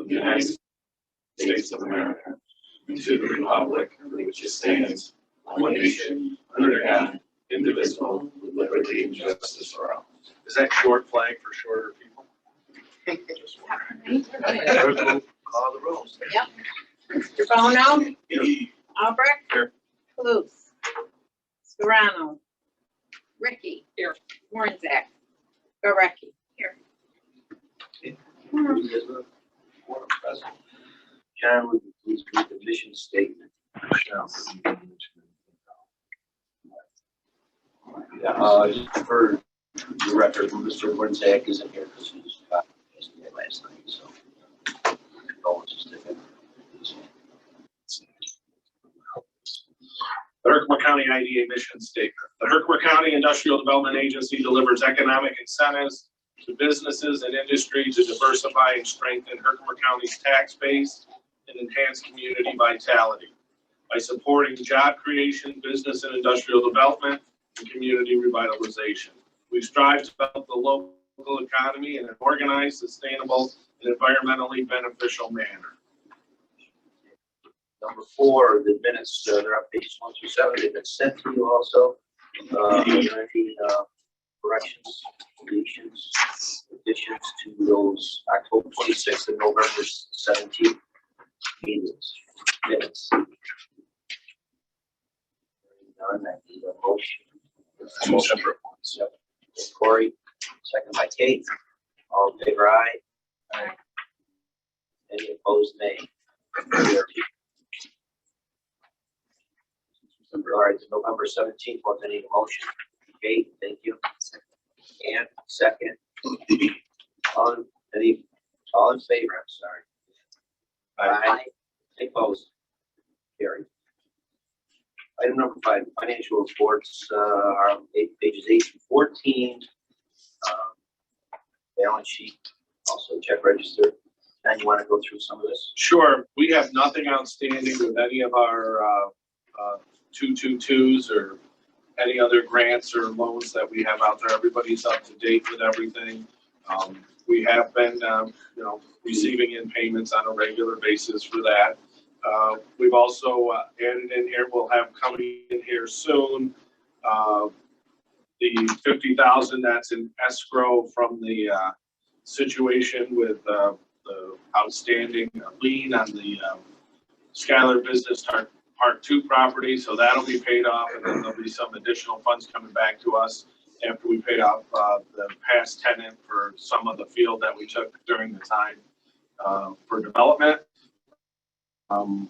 of the United States of America, and to the republic for which it stands, one nation, under God, indivisible, with liberty and justice for all. Is that short flag for shorter people? Call the rules. Yep. Mr. Bono? Here. Albrecht? Here. Palouse? Serrano? Ricky? Here. Warnzak? Gorecki? Here. John, would you please read the mission statement? Yeah, just for the record, Mr. Warnzak isn't here because he was yesterday last night, so condolences to him. The Herkimer County IDA mission statement. The Herkimer County Industrial Development Agency delivers economic incentives to businesses and industry to diversify and strengthen Herkimer County's tax base and enhance community vitality by supporting job creation, business and industrial development, and community revitalization. We strive to develop the local economy in an organized, sustainable, and environmentally beneficial manner. Number 4, the minutes, they're on pages 1 through 7. They've been sent to you also. Are there any corrections, deletions, additions to those October 26th and November 17th meetings, minutes? None, I need a motion. Motion for appointments. Yep. Corey, second by Kate. All in favor, aye. Aye. Any opposed, nay. All right, November 17th, was any motion? Kate, thank you. And second. All in favor, I'm sorry. Aye. Any opposed? Carried. Item number 5, financial reports are on pages 8 through 14. Balance sheet, also check register. And you want to go through some of this? Sure. We have nothing outstanding with any of our 222s or any other grants or loans that we have out there. Everybody's up to date with everything. We have been, receiving in payments on a regular basis for that. We've also added in here, we'll have coming in here soon, the $50,000 that's in escrow from the situation with the outstanding lien on the Skylar Business Part 2 property. So that'll be paid off, and then there'll be some additional funds coming back to us after we paid off the past tenant for some of the field that we took during the time for development.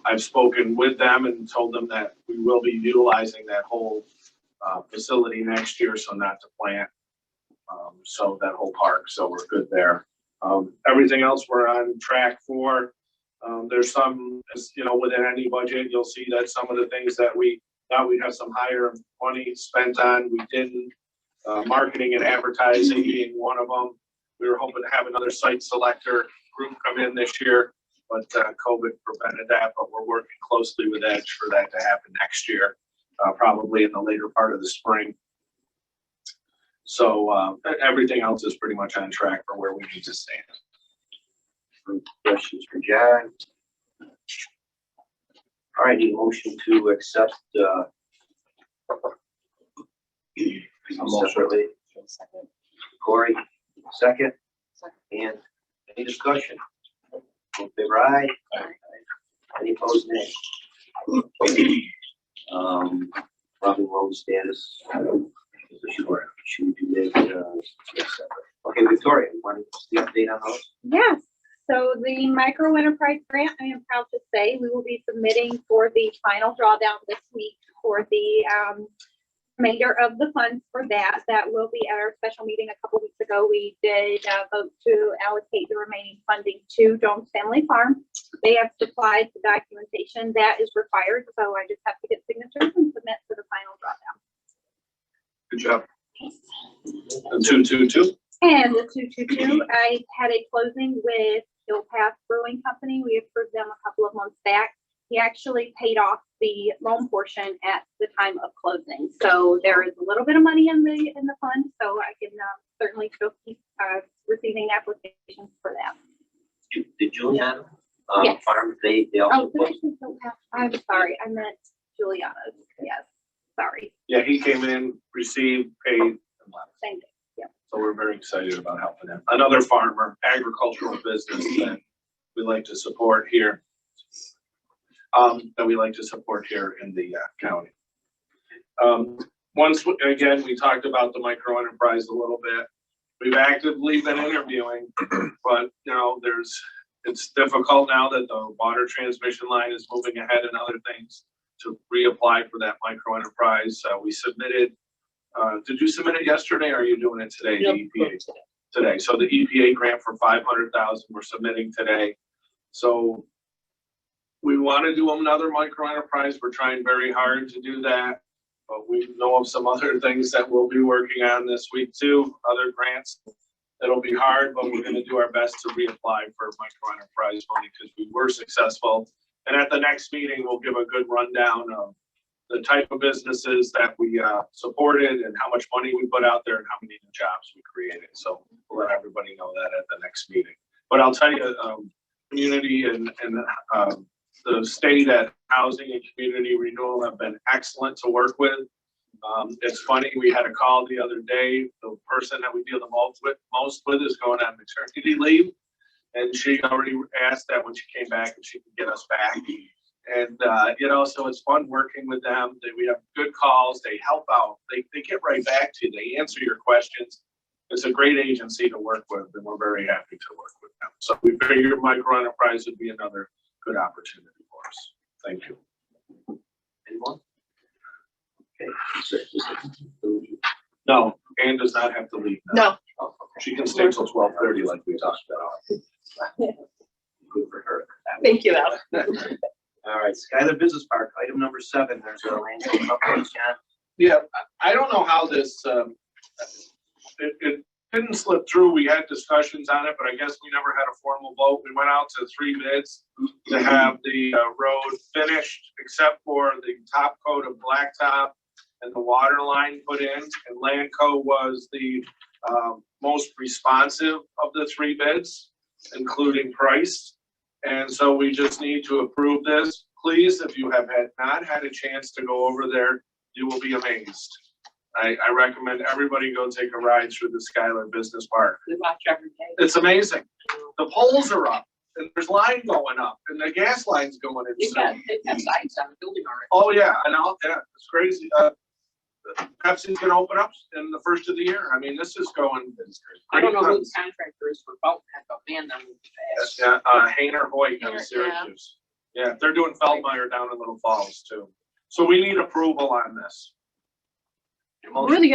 I've spoken with them and told them that we will be utilizing that whole facility next year, so not to plant, so that whole park, so we're good there. Everything else we're on track for. There's some, within any budget, you'll see that some of the things that we thought we'd have some higher money spent on, we didn't. Marketing and advertising being one of them. We were hoping to have another site selector group come in this year, but COVID prevented that, but we're working closely with Edge for that to happen next year, probably in the later part of the spring. So everything else is pretty much on track for where we need to stand. Questions for John? All right, need a motion to accept separately. Corey, second. And any discussion? All in favor, aye. Any opposed, nay? Robin road status. Sure. Should we do that? Okay, Victoria, you want to see the update on those? Yes. So the micro enterprise grant, I am proud to say, we will be submitting for the final drawdown this week for the remainder of the funds for that. That will be at our special meeting a couple weeks ago. We did vote to allocate the remaining funding to Jones Family Farm. They have supplied the documentation that is required, so I just have to get signatures and submit for the final drawdown. Good job. And 222. And the 222, I had a closing with Hill Path Brewing Company. We approved them a couple of months back. He actually paid off the loan portion at the time of closing. So there is a little bit of money in the fund, so I can certainly still keep receiving applications for that. the Juliana, Yes. farm, they also Oh, did I put, say so? I'm sorry, I meant Juliana's, yes, sorry, Yeah, he came in, received, paid, and left. same thing. So we're very excited about helping him. Another farmer, agricultural business that we like to support here. That we like to support here in the county. Again, we talked about the micro enterprise a little bit. We've actively been interviewing, but it's difficult now that the water transmission line is moving ahead and other things to reapply for that micro enterprise. We submitted, did you submit it yesterday or are you doing it today? The EPA today. So the EPA grant for 500,000 we're submitting today. So we want to do another micro enterprise. We're trying very hard to do that, but we know of some other things that we'll be working on this week too, other grants. It'll be hard, but we're going to do our best to reapply for micro enterprise money because we were successful. And at the next meeting, we'll give a good rundown of the type of businesses that we supported and how much money we put out there and how many new jobs we created. So we'll let everybody know that at the next meeting. But I'll tell you, community and the state at Housing and Community Renewal have been excellent to work with. It's funny, we had a call the other day. The person that we deal the most with is going on maternity leave. And she already asked that when she came back if she could get us back. And, so it's fun working with them. We have good calls. They help out. They get right back to you. They answer your questions. It's a great agency to work with, and we're very happy to work with them. So we figured micro enterprise would be another good opportunity for us. Thank you. anyone? Okay. No, Ann does not have to leave now. No. Oh, okay. She can stay till 12:30 like we talked about. Good for her. Thank you, Al. All right, Skyler Business Park, item number 7, there's a land use update, John. Yeah, I don't know how this, it didn't slip through. We had discussions on it, but I guess we never had a formal vote. We went out to 3 bids to have the road finished, except for the top coat of blacktop and the water line put in. And Landco was the most responsive of the 3 bids, including price. And so we just need to approve this. Please, if you have not had a chance to go over there, you will be amazed. I recommend everybody go take a ride through the Skyler Business Park. We watch every day. It's amazing. The poles are up and there's line going up and the gas line's going in. They've got signs on the building already. Oh, yeah, it's crazy. Pepsi's gonna open up in the first of the year. I mean, this is going. I don't know who the contractor is for Fountainhead, but man, that would be fast. Hayner Hoyt out Hayner, of Syracuse. Yeah, they're doing Feldmeyer down in Little Falls too. So we need approval on this. Who are the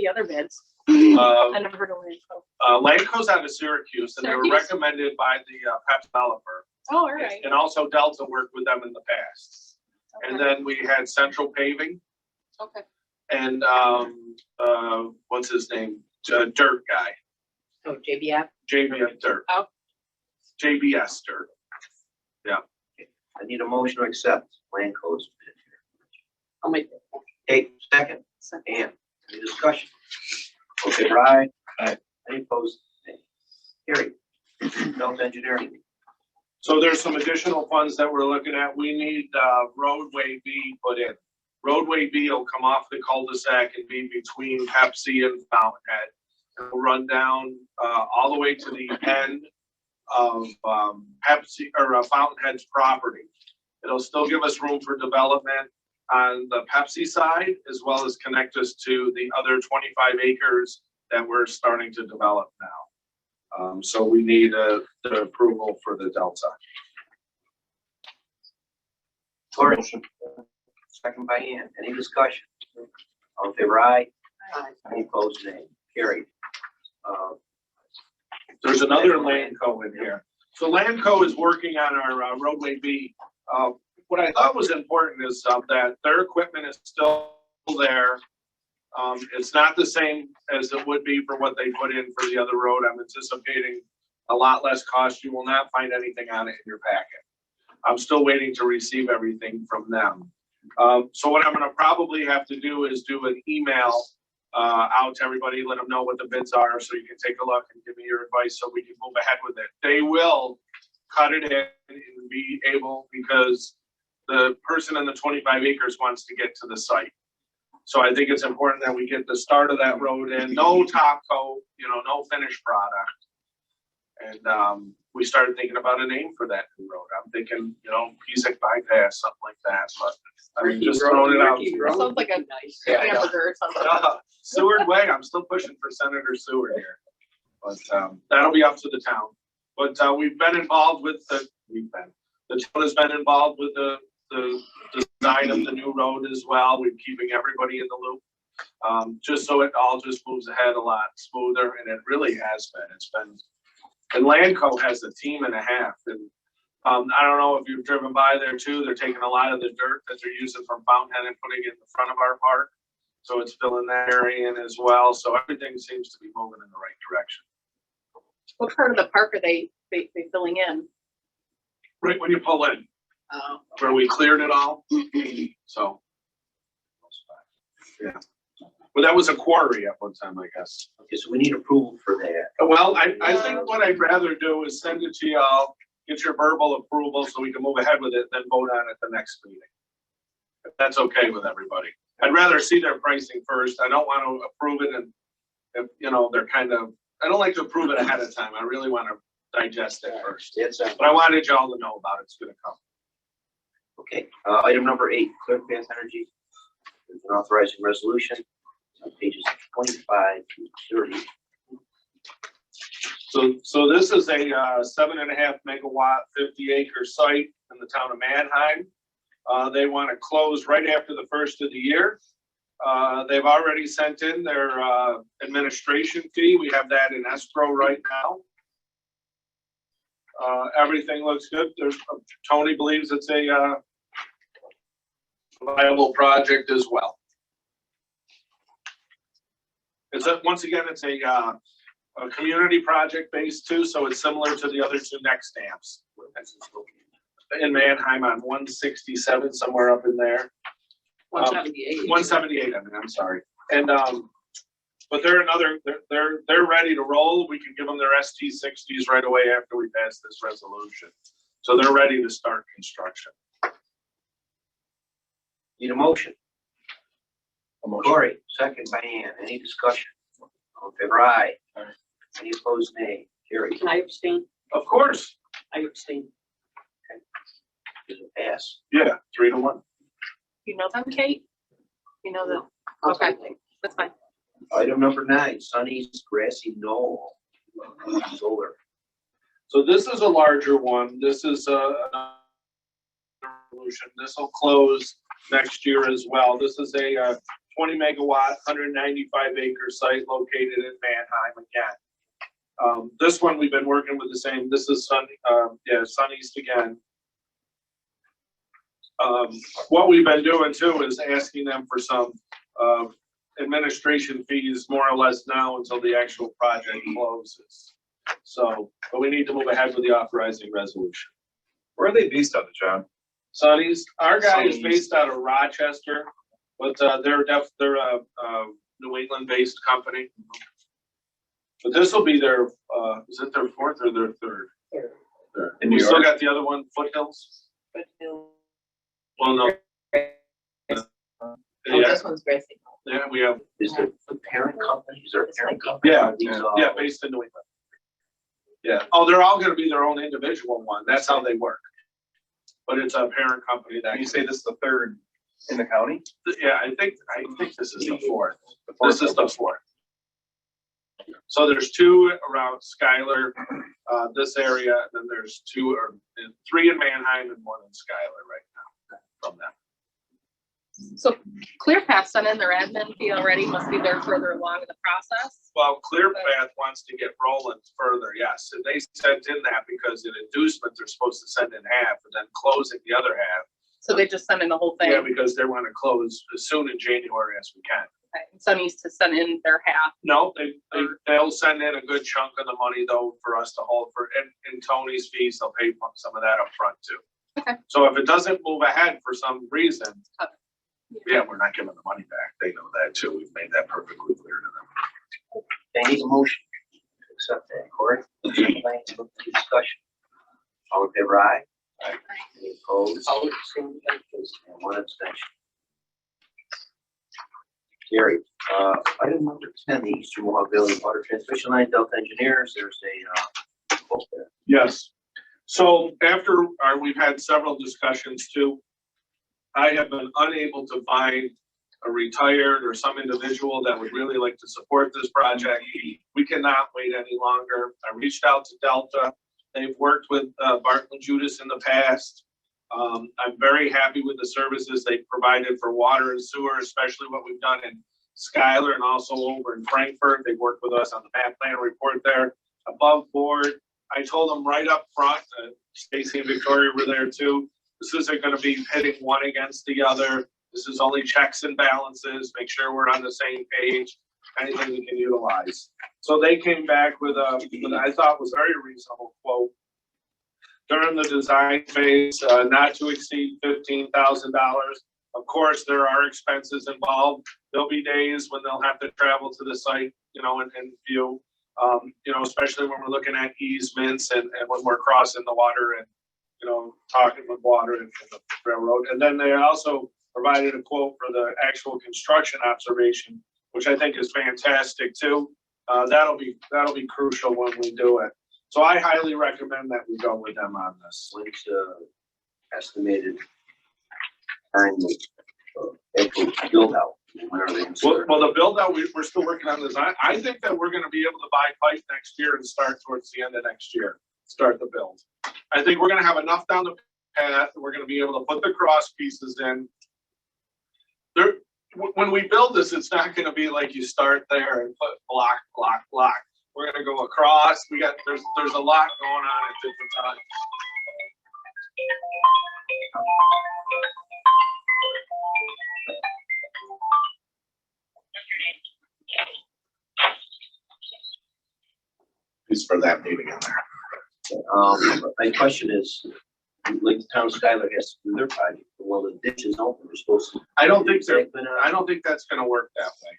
other bids? Uh, I never heard of Landco. Landco's out of Syracuse and they were Syracuse? recommended by the Pep developer. Oh, all right. And also Delta worked with them in the past. And then we had Central Paving Okay. and, what's his name? Dirt guy, Oh, JBF. JBS Dirt. Oh. JBS Dirt. I need a motion to accept Landco's bid here. I'll make that. Okay, second, and any discussion? Okay, right? Aye. Any opposed? Carry. Delta Engineering. So there's some additional funds that we're looking at. We need roadway B put in. Roadway B will come off the cul-de-sac and be between Pepsi and Fountainhead. It will run down all the way to the end of Pepsi or Fountainhead's property. It'll still give us room for development on the Pepsi side, as well as connect us to the other 25 acres that we're starting to develop now. So we need the approval for the Delta. Cory. Second by Ann. Any discussion? All in favor, aye. Aye. Any opposed, nay. Carried. There's another Landco in here. So Landco is working on our roadway B. What I thought was important is that their equipment is still there. It's not the same as it would be for what they put in for the other road. I'm anticipating a lot less cost. You will not find anything on it in your packet. I'm still waiting to receive everything from them. So what I'm gonna probably have to do is do an email out to everybody, let them know what the bids are, so you can take a look and give me your advice so we can move ahead with it. They will cut it in and be able, because the person in the 25 acres wants to get to the site. So I think it's important that we get the start of that road in, no top coat, no finished product. And we started thinking about a name for that new road. I'm thinking, Pisac bypass, something like that, but I mean, just throwing it out. That sounds like a nice Yeah, I know. hamburger or something. Seward Way, I'm still pushing for Senator Seward here. But that'll be up to the town. But we've been involved with the town has been involved with the design of the new road as well. We're keeping everybody in the loop. Just so it all just moves ahead a lot smoother, and it really has been. It's been, and Landco has a team and a half, and I don't know if you've driven by there too. They're taking a lot of the dirt that they're using from Fountainhead and putting it in the front of our park. So it's filling that area in as well. So everything seems to be moving in the right direction. What part of the park are they filling in? Right when you pull in, Oh, where we cleared it all. So, yeah. Well, that was a quarry at one time, I guess. Okay, so we need approval for that. Well, I think what I'd rather do is send it to y'all, get your verbal approval so we can move ahead with it, then vote on it the next meeting. If that's okay with everybody. I'd rather see their pricing first. I don't want to approve it and, if, they're I don't like to approve it ahead of time. I really want to digest it first. That's, But I wanted y'all to know about it. It's gonna come. okay, item number 8, Clear Path Energy. There's an authorizing resolution on pages 25 through 30. So this is a 7.5 megawatt, 50-acre site in the town of Manheim. They want to close right after the first of the year. They've already sent in their administration fee. We have that in escrow right now. Everything looks good. Tony believes it's a viable project as well. Once again, it's a community project based too, so it's similar to the other two next stamps. In Manheim on 167, somewhere up in there. 178. 178, I'm sorry. And, but they're ready to roll. We can give them their ST60s right away after we pass this resolution. So they're ready to start construction. Need a motion? Corey, second by Ann. Any discussion? All in favor, aye. Any opposed, nay. Carried. Can I abstain? Of course. I abstain. Does it pass? Yeah, 3-1. You know them, Kate? You know them? Okay, that's fine. Item number 9, Sunny's Grassy Knoll. Solar. So this is a larger one. This is a resolution. This will close next year as well. This is a 20 megawatt, 195 acre site located in Manheim again. This one we've been working with the same. This is Sunny's again. What we've been doing too is asking them for some administration fees more or less now until the actual project closes. So, but we need to move ahead with the authorizing resolution. Where are they based out of, John? Sonny's, our guy is Sonny's. based out of Rochester, but they're a New England based company. But this will be their, is it their 4th or their 3rd? Third. In We New still York? got the other one, Foothills? Well, no. Oh, Yeah, this one's Gracie. yeah, we have, Is the parent company? Is there a parent company? yeah, These all- yeah, based in New England. Yeah, oh, they're all gonna be their own individual one, that's how they work. But it's a parent company that, And you say this is the 3rd in the county? yeah, I think this is the 4th. This is the 4th. So there's 2 around Schuyler, this area, and then there's 3 in Manheim and 1 in Schuyler right now from them. So ClearPath sent in their admin fee already, must be there further along in the process. Well, ClearPath wants to get rolling further, yes, and they sent in that because in inducement, they're supposed to send in half and then closing the other half. So they just sent in the whole thing. Yeah, because they want to close as soon in January as we can. Okay. And Sun needs to send in their half. No, they'll send in a good chunk of the money though for us to hold for, and Tony's fees, they'll pay some of that up front too. Okay. So if it doesn't move ahead for some reason, Yeah, we're not giving the money back. They know that too. We've made that perfectly clear to them. They need a motion to accept that, Corey. Any discussion? All in favor, aye? Aye. Any opposed? And one abstention. Gary, item number 10, the Eastern Mohawk Valley Water Transmission Line, Delta Engineers, there's a, quote there. Yes. So after we've had several discussions too, I have been unable to find a retired or some individual that would really like to support this project. We cannot wait any longer. I reached out to Delta. They've worked with Barton Judas in the past. I'm very happy with the services they've provided for water and sewer, especially what we've done in Schuyler and also over in Frankfurt. They've worked with us on the map plan report there, above board. I told them right up front, Stacy and Victoria were there too. This isn't going to be pitting one against the other. This is only checks and balances. Make sure we're on the same page. Anything we can utilize. So they came back with what I thought was a very reasonable quote. During the design phase, not to exceed $15,000. Of course, there are expenses involved. There'll be days when they'll have to travel to the site, and view, especially when we're looking at easements and when we're crossing the water and, talking with water and the railroad. And then they also provided a quote for the actual construction observation, which I think is fantastic too. That'll be crucial when we do it. So I highly recommend that we go with them on this. When's estimated time of build out? When are they installed? Well, the build out, we're still working on this. I think that we're gonna be able to buy pipe next year and start towards the end of next year, start the build. I think we're gonna have enough down the path, and we're gonna be able to put the cross pieces in. When we build this, it's not gonna be like you start there and put block, block, block. We're gonna go across. There's a lot going on at different times. Piece for that meeting in there. My question is, like the town of Schuyler has to do their project, well, the ditch is open, they're supposed to. I don't think that's gonna work that way.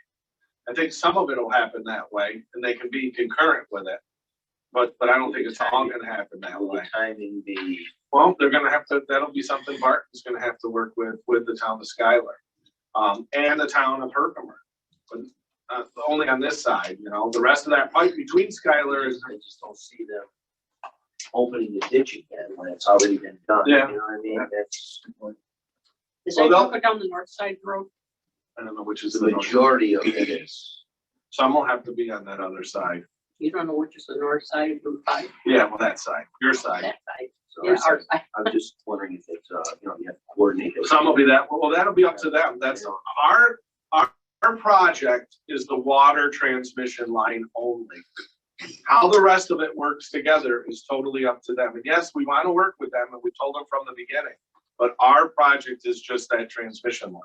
I think some of it will happen that way, and they can be concurrent with it. But I don't think it's all gonna happen that Will way. the timing be? Well, they're gonna have to, that'll be something Barton's gonna have to work with the town of Schuyler. And the town of Herkimer. But only on this side, the rest of that pipe between Schuyler is, I just don't see them opening the ditch again when it's already been done. Yeah. You know what I mean? That's Is Well, that they'll- go down the north side road? I don't know which is the the north. majority of it is. Some will have to be on that other side. You don't know which is the north side of Route 5, Yeah, well, that side, your side. that side. So Yeah, our side. I'm just wondering if it's, you have to coordinate it. Some will be that, well, that'll be up to them. That's our project is the water transmission line only. How the rest of it works together is totally up to them. And yes, we want to work with them, and we told them from the beginning, but our project is just that transmission line.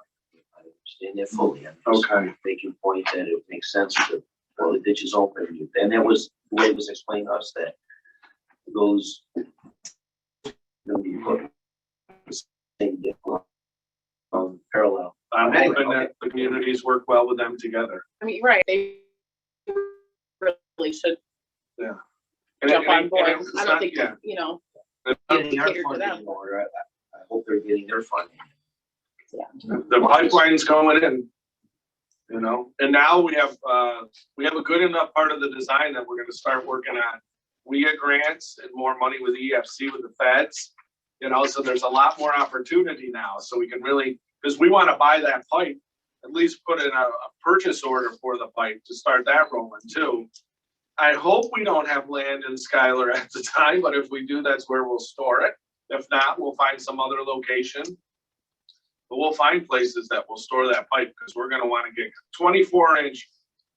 I understand that fully. I'm just Okay. making point that it makes sense to, well, the ditch is open. And that was the way it was explained to us that those gonna be put parallel. I'm Anyway, hoping that the communities work well with them together. I mean, right, they really should And jump on it- board. and it's I not- don't think, yeah. Getting our cater to funding them. in order. I hope they're getting their funding. The pipeline's going in, and now we have a good enough part of the design that we're gonna start working on. We get grants and more money with EFC with the feds, so there's a lot more opportunity now, so we can really, because we wanna buy that pipe, at least put in a purchase order for the pipe to start that rolling too. I hope we don't have land in Schuyler at the time, but if we do, that's where we'll store it. If not, we'll find some other location. But we'll find places that will store that pipe, because we're gonna wanna get 24-inch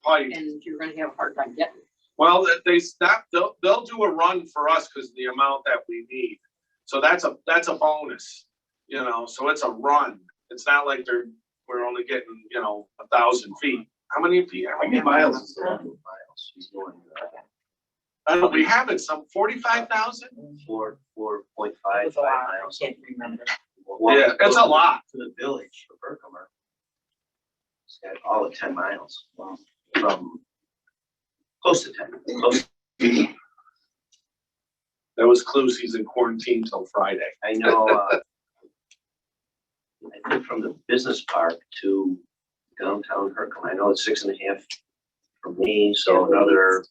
pipe. and you're gonna have a hard time getting it. Well, they'll do a run for us because of the amount that we need. So that's a bonus, so it's a run. It's not like we're only getting, 1,000 feet. How many feet? How many miles is it? He's doing, I don't know, we have it some 45,000? 4.55 miles. Can't remember. Well, Yeah, it's a lot. To the village of Herkimer. at all of 10 miles from close to 10. Close. That was Clusi's in quarantine till Friday. I know, I think from the business park to downtown Herkimer, I know it's 6.5 from me, so another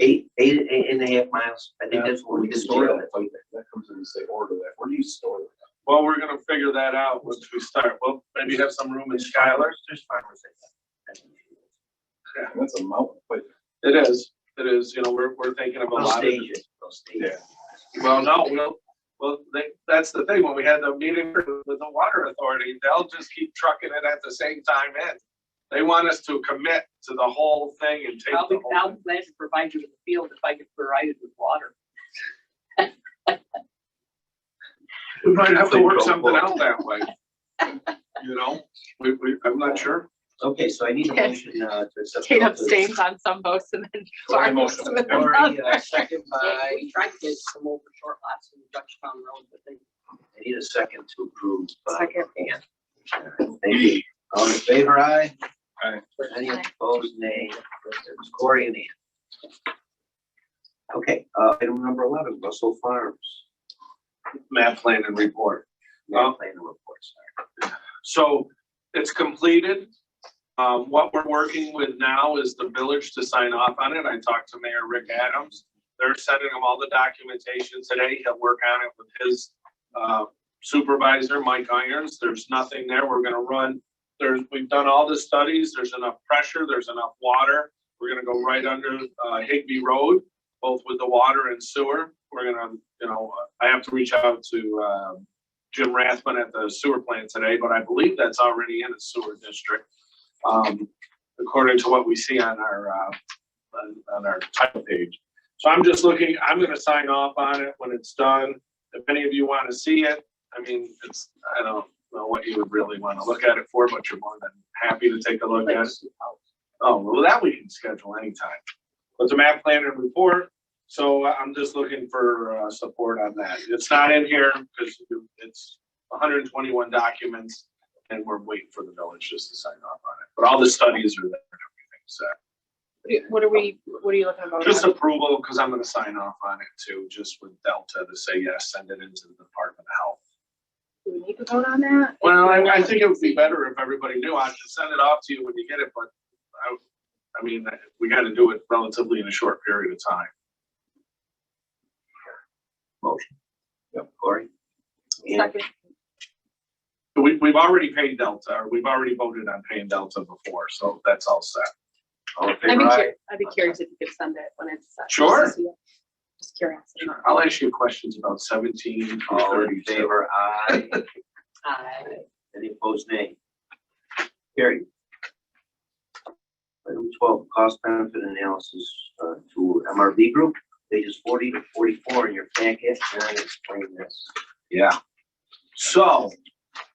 eight and a half miles. I think that's what we did. Store that, that comes in and say order that. Where do you store that? Well, we're gonna figure that out once we start. We'll maybe have some room in Skylar. There's farmers like that. That's a mountain. Wait, It is, you know, we're thinking of a They'll lot of. stage it. They'll stage it. Well, no, that's the thing. When we had the meeting with the water authority, they'll just keep trucking it at the same time in. They want us to commit to the whole thing and take the whole I'll thing. gladly provide you with a field if I get provided with water. We might have to work something out that way. You know, I'm not sure. Okay, so I need a motion to accept. Kate those. abstains on some votes and then. Sorry, motion. Barb some Lori, others. second by, We tried to get some over short lots in Dutchtown Road, but they I need a second to approve. Second. Ann. Thank you. All in favor, aye? Aye. Any opposed, nay? It was Corey and Ann. Okay, item number 11, Russell Farms. Map plan and report. Plan the reports. So it's completed. What we're working with now is the village to sign off on it. I talked to Mayor Rick Adams. They're sending him all the documentation today. He'll work on it with his supervisor, Mike Irons. There's nothing there. We're gonna run. We've done all the studies. There's enough pressure. There's enough water. We're gonna go right under Higby Road, both with the water and sewer. We're gonna, you know, I have to reach out to Jim Rathman at the sewer plant today, but I believe that's already in a sewer district. According to what we see on our title page. So I'm just looking, I'm gonna sign off on it when it's done. If any of you wanna see it, I mean, I don't know what you would really wanna look at it for, but you're more than happy to take a look at it. Oh, well, that we can schedule anytime. But the map plan and report, so I'm just looking for support on that. It's not in here because it's 121 documents and we're waiting for the village just to sign off on it. But all the studies are there and everything, so. What are you looking about? Just approval, because I'm gonna sign off on it too, just with Delta to say yes, send it into the Department of Health. Do we need to vote on that? Well, I think it would be better if everybody knew. I should send it off to you when you get it, but I mean, we gotta do it relatively in a short period of time. Motion. Yep, Corey. Ann. Second. We've already paid Delta, or we've already voted on paying Delta before, so that's all set. All in I'd favor, be aye? curious, I'd be curious if you could send it when it's. Sure. Just curiosity. I'll ask you questions about 17 through All in 32. favor, aye? I Any opposed, nay? Carried. Item 12, cost benefit analysis to MRV Group, pages 40 to 44 in your packet, and I explain this. Yeah. So,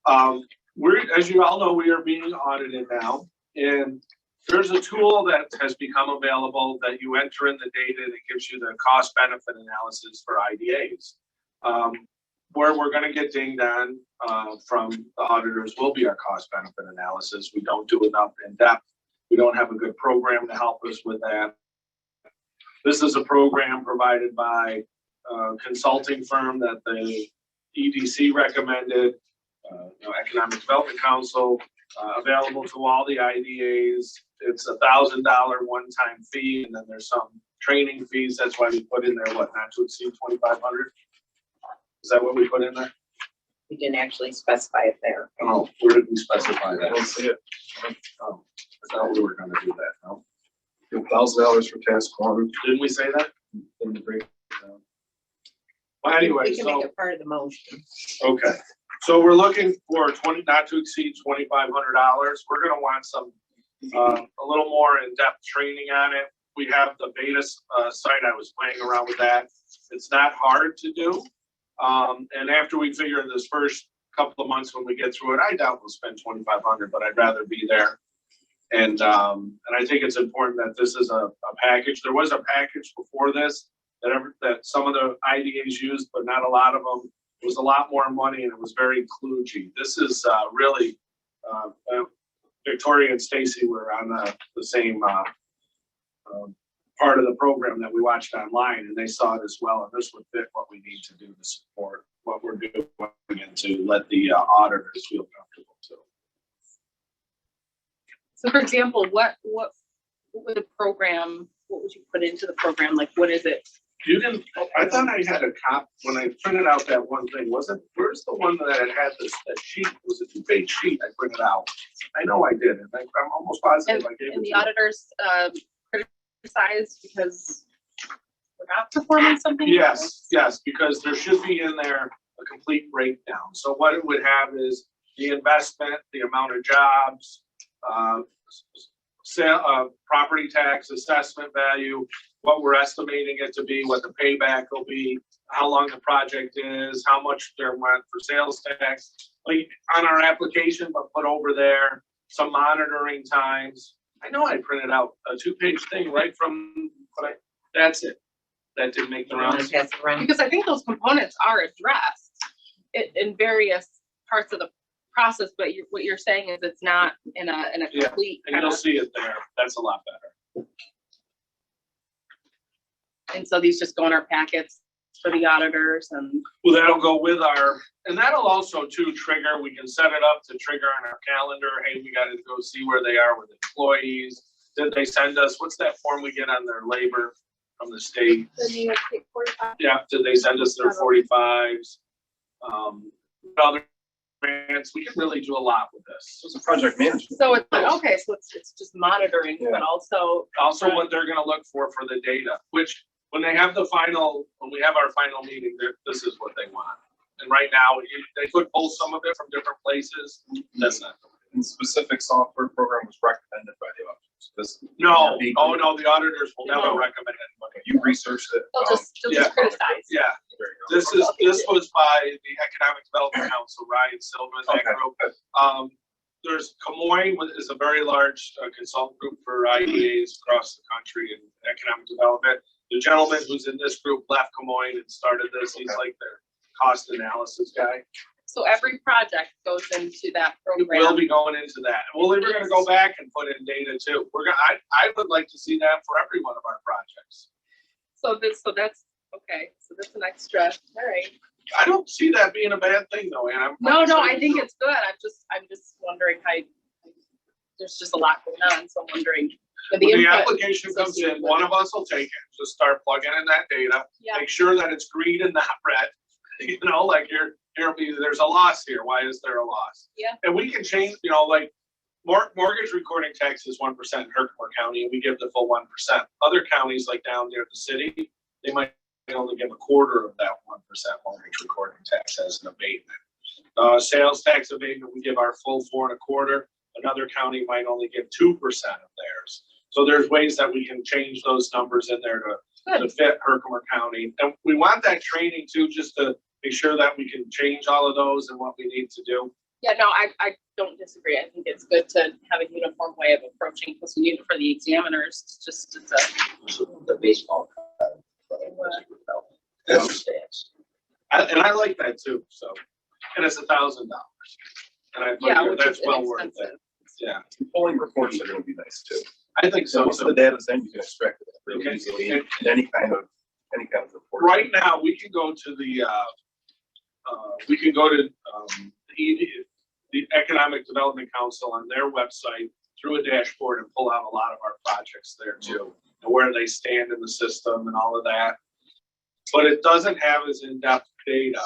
as you all know, we are being audited now, and there's a tool that has become available that you enter in the data that gives you the cost benefit analysis for IDAs. Where we're gonna get dinged on from the auditors will be our cost benefit analysis. We don't do enough in depth. We don't have a good program to help us with that. This is a program provided by a consulting firm that the EDC recommended, Economic Development Council, available to all the IDAs. It's $1,000 one-time fee, and then there's some training fees. That's why we put in there, what, not to exceed 2,500? Is that what we put in there? we didn't actually specify it there. Oh, where did we specify I that? don't see it. Oh, I thought we were gonna do that, no? $1,000 for task one Didn't we say that? in the breakdown. Well, anyway, We can make so, it part of the motion. okay. So we're looking for not to exceed $2,500. We're gonna want some, a little more in-depth training on it. We have the beta site. I was playing around with that. It's not hard to do. And after we figure this first couple of months when we get through it, I doubt we'll spend 2,500, but I'd rather be there. And I think it's important that this is a package. There was a package before this that some of the IDAs used, but not a lot of them. It was a lot more money and it was very kludgy. This is really Victoria and Stacy were on the same, part of the program that we watched online, and they saw it as well, and this would fit what we need to do to support what we're doing and to let the auditors feel comfortable too. So for example, what would the program, what would you put into the program? Like, what is it? You didn't, I thought I had a cop, when I printed out that one thing, where's the one that had this, that sheet, it was a 2-page sheet I printed out. I know I did, and I'm almost positive I gave it And to the you. auditors criticized because we're not performing something? Yes, because there should be in there a complete breakdown. So what it would have is the investment, the amount of jobs, property tax, assessment value, what we're estimating it to be, what the payback will be, how long the project is, how much there went for sales tax, like on our application, but put over there some monitoring times. I know I printed out a 2-page thing right from, but that's it. That didn't make the rounds. Because I think those components are addressed in various parts of the process, but what you're saying is it's not in a Yeah, complete And kind you'll of, see it there. That's a lot better. and so these just go in our packets for the auditors and. Well, that'll go with our, and that'll also too trigger, we can set it up to trigger on our calendar. Hey, we gotta go see where they are with employees. Did they send us, what's that form we get on their labor from the state? The New York State 45. Yeah, did they send us their 45s? Other grants, we can really do a lot with this. It's a project management. So it's like, okay, so it's just monitoring, Yeah. but also. Also what they're gonna look for the data, which when they have when we have our final meeting, this is what they want. And right now, they could pull some of it from different places. That's not. And specific software program was recommended by the auditors. This. No, oh no, the auditors will never No. recommend anybody. You researched it. They'll Yeah. just criticize. Yeah, There you go. this was by the Economic Development Council, Ryan Silver, that Okay. group. There's Camoin is a very large consultant group for IDAs across the country in economic development. The gentleman who's in this group left Camoin and started this. He's like their cost analysis guy. So every project goes into that We'll program. be going into that. We're gonna go back and put in data too. I would like to see that for every one of our projects. So that's, okay, so that's an extra, all right. I don't see that being a bad thing though, Ann. No, I think it's good. I'm just wondering how, there's just a lot going on, so I'm wondering. When the application comes in, one of us will take it, just start plugging in that data, Yeah, make sure that it's green and not red. You know, like there's a loss here. Why is there a loss? Yeah. And we can change, you know, like mortgage recording tax is 1% in Herkimer County, and we give the full 1%. Other counties like down near the city, they might only give a quarter of that 1% mortgage recording tax as an abatement. Sales tax abatement, we give our full 4 1/4. Another county might only give 2% of theirs. So there's ways that we can change those numbers in there to fit Herkimer County. And we want that training too, just to make sure that we can change all of those and what we need to do. yeah, no, I don't disagree. I think it's good to have a uniform way of approaching, because we need it for the examiners. It's The baseball. Understands. And I like that too, so. And it's $1,000. And I yeah, figure which that's is well worth it. inexpensive. Yeah, Pulling reports are gonna be nice too. I think so. Once the data's in, you can extract it really Okay. easily in any kind of report. Right now, we can go to the Economic Development Council on their website through a dashboard and pull out a lot of our projects there too, and where they stand in the system and all of that. But it doesn't have as in-depth data,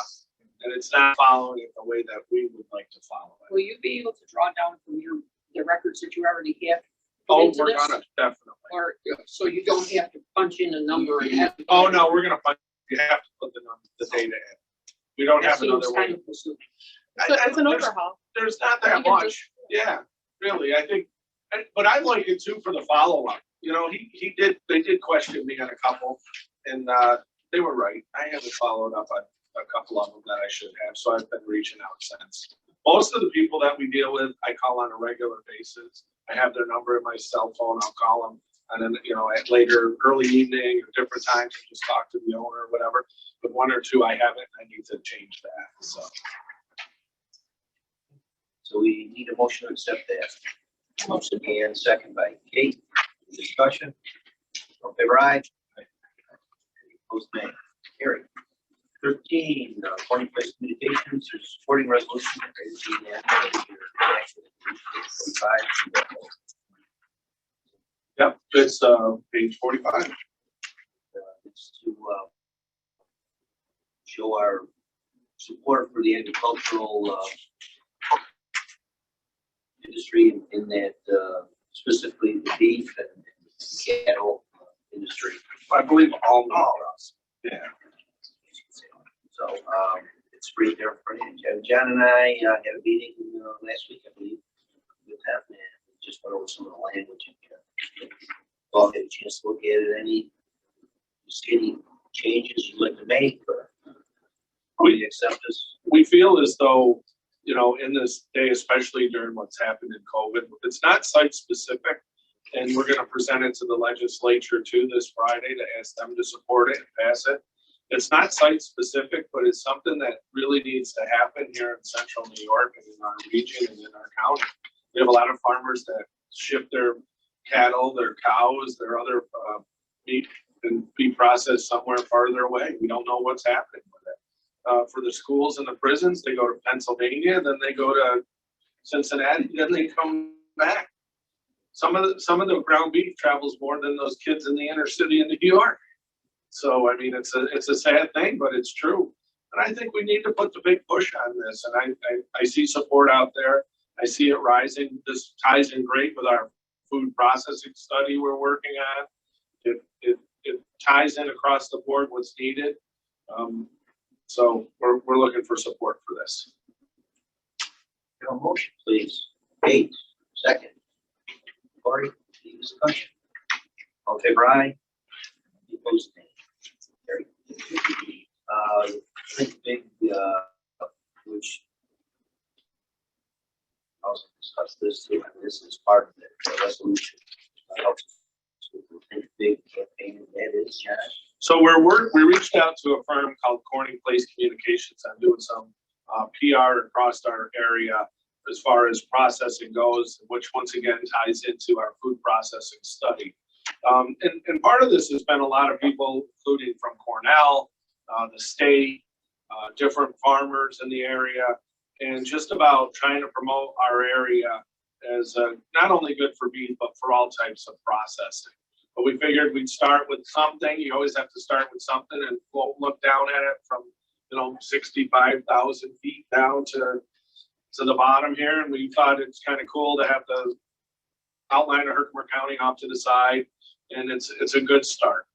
and it's not following it the way that we would like to follow it. Will you be able to draw down from the records that you already have? Oh, into we're this? gonna, definitely. Or, so you don't have to punch in a number and have. Oh, no, we're gonna find, you have to put the data in. We don't That have another seems way. kind of pursuit. So it's an There's- overhaul. There's not You that can much, just- yeah, really, I think, but I like it too for the follow-up. You know, they did question me on a couple, and they were right. I haven't followed up on a couple of them that I should have, so I've been reaching out since. Most of the people that we deal with, I call on a regular basis. I have their number in my cell phone, I'll call them, and then, you know, at later, early evening, or different times, I just talk to the owner or whatever. But 1 or 2 I haven't, I need to change that, so. So we need a motion to accept that. Motion and second by Kate. Discussion. All in favor aye. Opposed nay. Carried. 13, Corning Place Communications, there's supporting resolution. Yep, it's page 45. It's to show our support for the agricultural industry in that specifically the beef and cattle industry. I believe all of us. Yeah. So it's free there for you. John and I had a meeting last week, I believe, with them, and we just went over some of the language. And all had a chance to look at it. Any changes you'd like to make, or we accept this? We feel as though, you know, in this day, especially during what's happened in COVID, it's not site specific, and we're going to present it to the legislature too this Friday to ask them to support it and pass it. It's not site specific, but it's something that really needs to happen here in central New York and in our region and in our county. We have a lot of farmers that ship their cattle, their cows, their other meat and be processed somewhere farther away. We don't know what's happening with it. For the schools and the prisons, they go to Pennsylvania, then they go to Cincinnati, then they come back. Some of the ground beef travels more than those kids in the inner city in New York. So I mean, it's a sad thing, but it's true. And I think we need to put the big push on this. And I see support out there. I see it rising. This ties in great with our food processing study we're working on. It ties in across the board what's needed. So we're looking for support for this. Motion, please. Kate, second. Corey, any discussion? All in favor aye. Opposed nay. Carried. I think big, which also discuss this too, and this is part of the resolution. Big campaign, that is, John. So we reached out to a firm called Corning Place Communications. I'm doing some PR across our area as far as processing goes, which once again ties into our food processing study. And part of this has been a lot of people, including from Cornell, the state, different farmers in the area, and just about trying to promote our area as not only good for beef, but for all types of processing. But we figured we'd start with something. You always have to start with something, and we'll look down at it from 65,000 feet down to the bottom here. And we thought it's kind of cool to have the outline of Herkimer County off to the side, and it's a good start.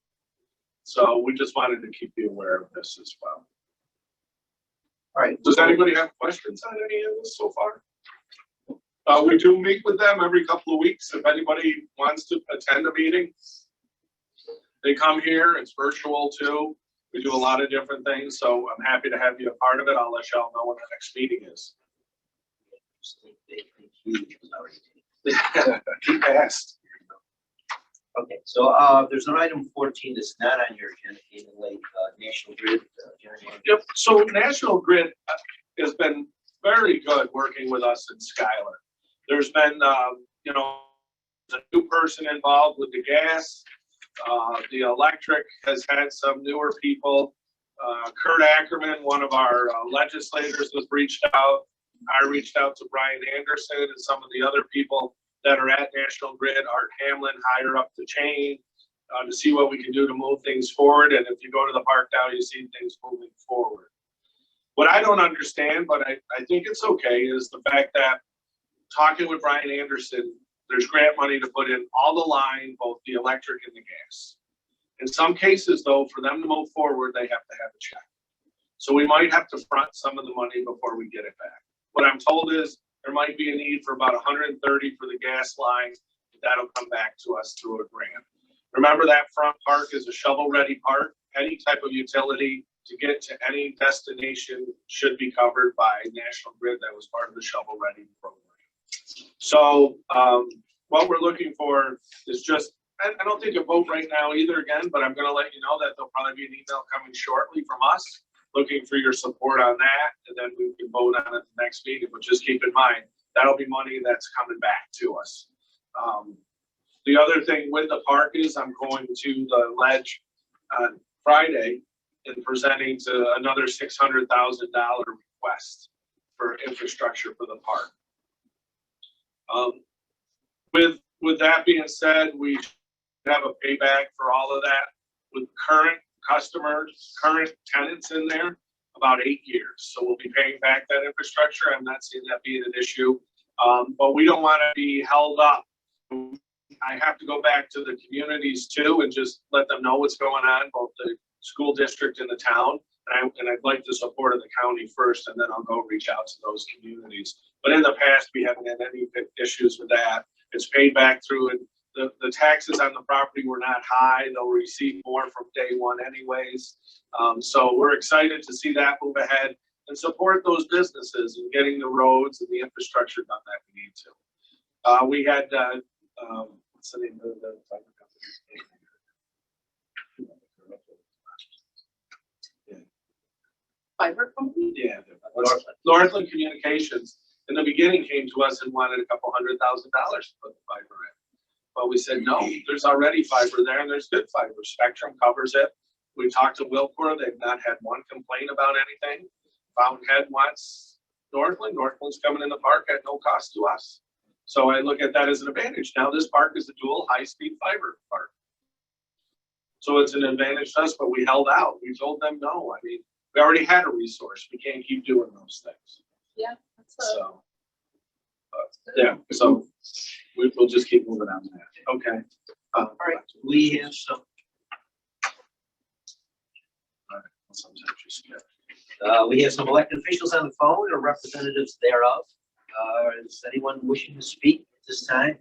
So we just wanted to keep you aware of this as well. All right. Does anybody have questions on any of this so far? We do meet with them every couple of weeks. If anybody wants to attend a meeting, they come here. It's virtual too. We do a lot of different things, so I'm happy to have you a part of it. I'll let y'all know when the next meeting is. Keep asked. Okay, so there's an item 14 that's not on your agenda, came in late, National Grid. Yep, so National Grid has been very good working with us in Schuyler. There's been, a new person involved with the gas. The electric has had some newer people. Kurt Ackerman, one of our legislators, was reached out. I reached out to Brian Anderson and some of the other people that are at National Grid, Art Hamlin, higher up the chain, to see what we can do to move things forward. And if you go to the park now, you see things moving forward. What I don't understand, but I think it's okay, is the fact that talking with Brian Anderson, there's grant money to put in all the line, both the electric and the gas. In some cases, though, for them to move forward, they have to have a check. So we might have to front some of the money before we get it back. What I'm told is there might be a need for about 130 for the gas line. That'll come back to us through a grant. Remember, that front park is a shovel-ready park. Any type of utility to get to any destination should be covered by National Grid. That was part of the shovel-ready program. So what we're looking for is just, I don't think a vote right now either again, but I'm going to let you know that there'll probably be an email coming shortly from us looking for your support on that, and then we can vote on it the next meeting. But just keep in mind, that'll be money that's coming back to us. The other thing with the park is I'm going to the ledge on Friday and presenting to another $600,000 request for infrastructure for the park. With that being said, we have a payback for all of that with current customers, current tenants in there, about 8 years. So we'll be paying back that infrastructure. I'm not seeing that being an issue. But we don't want to be held up. I have to go back to the communities too and just let them know what's going on, both the school district and the town. And I'd like the support of the county first, and then I'll go reach out to those communities. But in the past, we haven't had any issues with that. It's paid back through it. The taxes on the property were not high. They'll receive more from day one anyways. So we're excited to see that move ahead and support those businesses and getting the roads and the infrastructure done that we need to. We had, what's the name of the fiber company? Fiber company? Yeah, Northland Communications. In the beginning came to us and wanted a couple $100,000 to put the fiber in. But we said, no, there's already fiber there and there's good fiber. Spectrum covers it. We talked to Wilcor. They've not had one complaint about anything. Fountainhead wants Northland. Northland's coming in the park at no cost to us. So I look at that as an advantage. Now this park is a dual high-speed fiber park. So it's an advantage to us, but we held out. We told them no. I mean, we already had a resource. We can't keep doing those things. Yeah. So, yeah, so we'll just keep moving on that. Okay. All right, we have some, Sometimes you skip. we have some elected officials on the phone or representatives thereof. Is anyone wishing to speak at this time?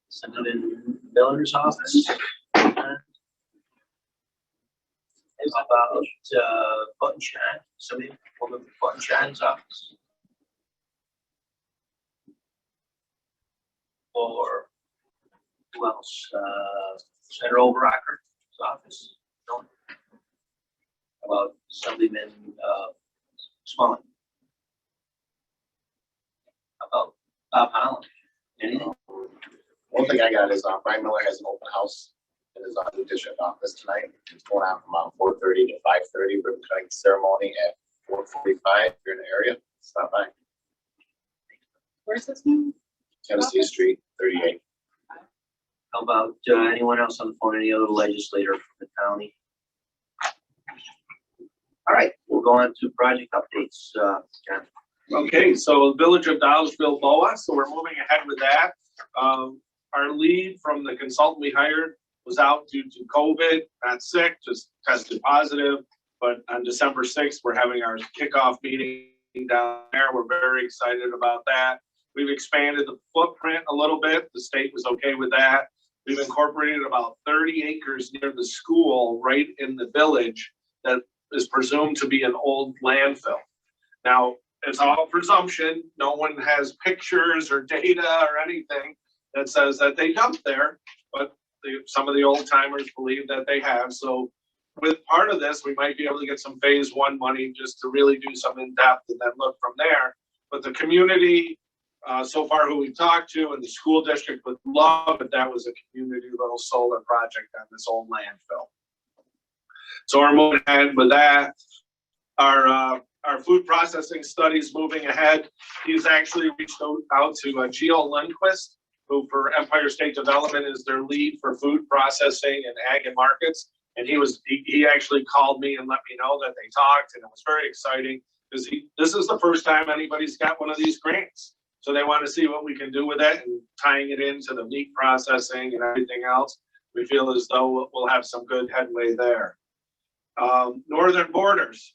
Someone in Miller's office? How about Button Shine? Somebody from Button Shine's office? Or who else? Senator Overacker's office? No. How about somebody in Smalling? How about Bob Holland? Anything? One thing I got is Brian Miller has an open house in his new district office tonight. It's going on from about 4:30 to 5:30. Ribbon cutting ceremony at 4:45. If you're in the area, stop by. Where's this one? Tennessee Street, 38. How about anyone else on the phone? Any other legislator from the county? All right, we'll go on to project updates, John. Okay, so Village of Dollarville, BOA, so we're moving ahead with that. Our lead from the consultant we hired was out due to COVID, not sick, just tested positive. But on December 6th, we're having our kickoff meeting down there. We're very excited about that. We've expanded the footprint a little bit. The state was okay with that. We've incorporated about 30 acres near the school right in the village that is presumed to be an old landfill. Now, it's all presumption. No one has pictures or data or anything that says that they dumped there, but some of the old timers believe that they have. So with part of this, we might be able to get some phase one money just to really do some in depth and then look from there. But the community, so far who we've talked to, and the school district would love if that was a community little solar project on this old landfill. So we're moving ahead with that. Our food processing study's moving ahead. He's actually reached out to Gio Lundquist, who for Empire State Development is their lead for food processing and ag and markets. And he actually called me and let me know that they talked, and it was very exciting because this is the first time anybody's got one of these grants. So they want to see what we can do with it and tying it into the meat processing and everything else. We feel as though we'll have some good headway there. Northern Borders.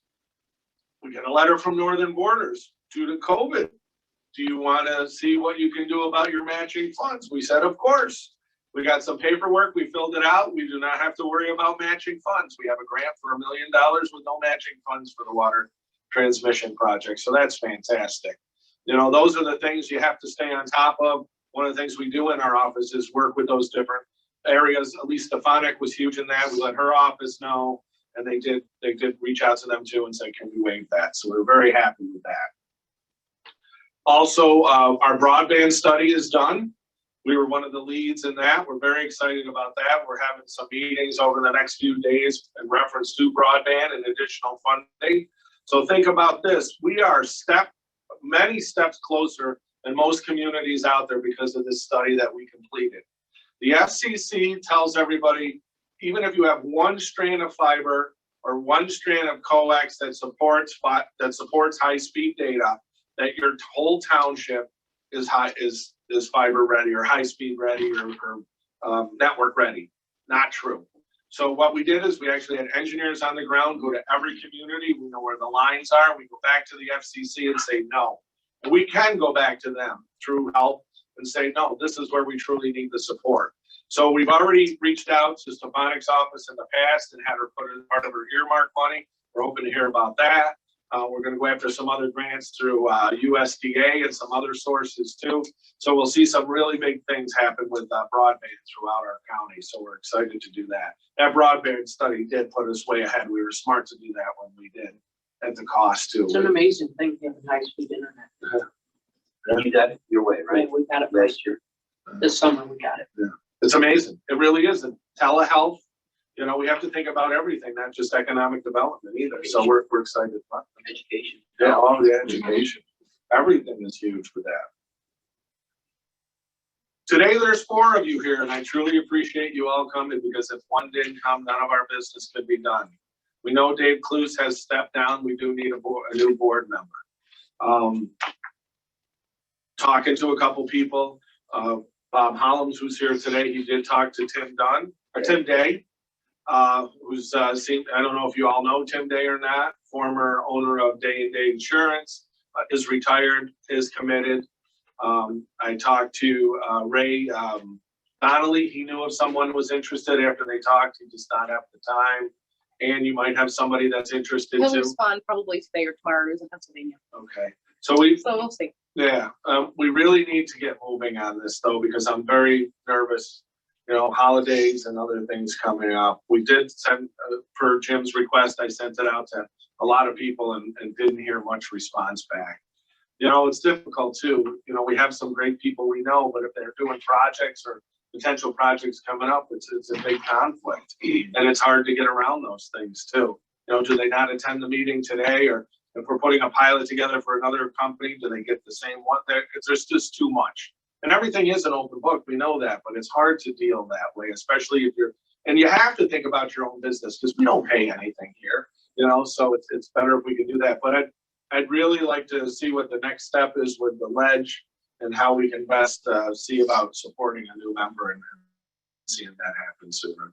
We get a letter from Northern Borders due to COVID. Do you want to see what you can do about your matching funds? We said, of course. We got some paperwork. We filled it out. We do not have to worry about matching funds. We have a grant for $1 million with no matching funds for the water transmission project. So that's fantastic. You know, those are the things you have to stay on top of. One of the things we do in our office is work with those different areas. At least Stefanik was huge in that. We let her office know, and they did reach out to them too and say, can we waive that? So we're very happy with that. Also, our broadband study is done. We were one of the leads in that. We're very excited about that. We're having some meetings over the next few days in reference to broadband and additional funding. So think about this. We are many steps closer than most communities out there because of this study that we completed. The FCC tells everybody, even if you have one strand of fiber or one strand of coax that supports high-speed data, that your whole township is fiber ready or high-speed ready or network ready. Not true. So what we did is we actually had engineers on the ground go to every community. We know where the lines are. We go back to the FCC and say no. And we can go back to them through help and say, no, this is where we truly need the support. So we've already reached out to Stephanic's office in the past and had her put it as part of her earmark money. We're hoping to hear about that. We're going to go after some other grants through USDA and some other sources too. So we'll see some really big things happen with broadband throughout our county. So we're excited to do that. That broadband study did put us way ahead. We were smart to do that when we did at the cost too. It's an amazing thing to have high-speed internet. You got it your way, right? We got it Last year. this summer, we got it. Yeah. It's amazing. It really is. And telehealth, you know, we have to think about everything, not just economic development either. So we're excited about it. Education. Yeah, all the education. Everything is huge for that. Today, there's 4 of you here, and I truly appreciate you all coming because if one didn't come, none of our business could be done. We know Dave Cluse has stepped down. We do need a new board member. Talking to a couple people, Bob Hollums, who's here today, he did talk to Tim Day, who's seen, I don't know if you all know Tim Day or not, former owner of Day & Day Insurance, is retired, is committed. I talked to Ray Donnelly. He knew if someone was interested after they talked, he just not have the time. And you might have somebody that's interested He'll too. respond probably today or tomorrow. He's in Pennsylvania. Okay, so we'll see. Yeah, we really need to get moving on this though, because I'm very nervous, you know, holidays and other things coming up. We did send, per Jim's request, I sent it out to a lot of people and didn't hear much response back. You know, it's difficult too. You know, we have some great people we know, but if they're doing projects or potential projects coming up, it's a big conflict. And it's hard to get around those things too. You know, do they not attend the meeting today? Or if we're putting a pilot together for another company, do they get the same one? There's just too much. And everything is an open book, we know that, but it's hard to deal that way, especially if and you have to think about your own business because we don't pay anything here, you know, so it's better if we can do that. But I'd really like to see what the next step is with the ledge and how we can best see about supporting a new member and seeing that happen sooner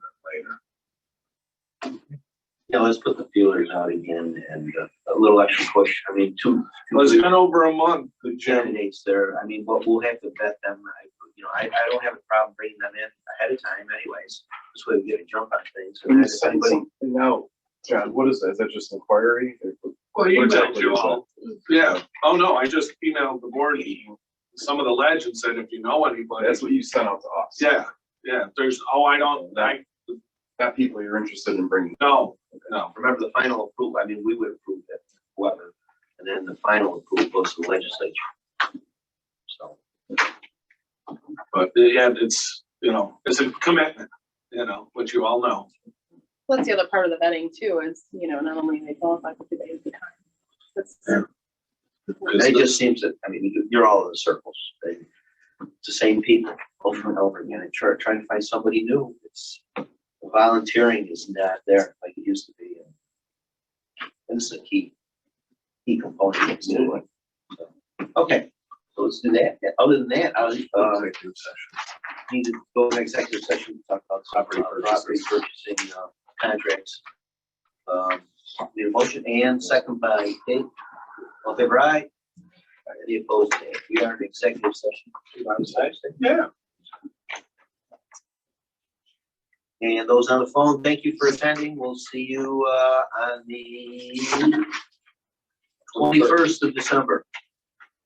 than later. Yeah, let's put the feelers out again and a little extra push. I mean, two Well, it's been over a month, the Jim. candidates there. I mean, we'll have to vet them. I don't have a problem bringing them in ahead of time anyways. This way we get a jump on things. When And you if send anybody, something out, John, what is that? Is that just inquiry? Well, he What emailed exactly you is all. Yeah. Oh, no, I just emailed the board, some of the ledge and said, if you know anybody. That's what you sent out to us. Yeah, yeah. Not people you're interested in bringing. No. remember the final approval, I mean, we would approve it, whoever, and then the final approval goes to the legislature. So. But yeah, it's, you know, it's a commitment, you know, which you all know. That's the other part of the vetting too, is, you know, not only they qualify, but do they have the time. That's, It just seems that, I mean, you're all in the circles. It's the same people over and over again and trying to find somebody new. It's volunteering is not there like it used to be. And this is a key component to it. So, okay, so let's do that. Other than that, I'll Executive session. need to go to executive session to talk about property purchasing contracts. Need a motion and second by Dave. All in favor, aye? Any opposed? Nay. We are in executive session. Yeah. And those on the phone, thank you for attending. We'll see you on the 21st of December.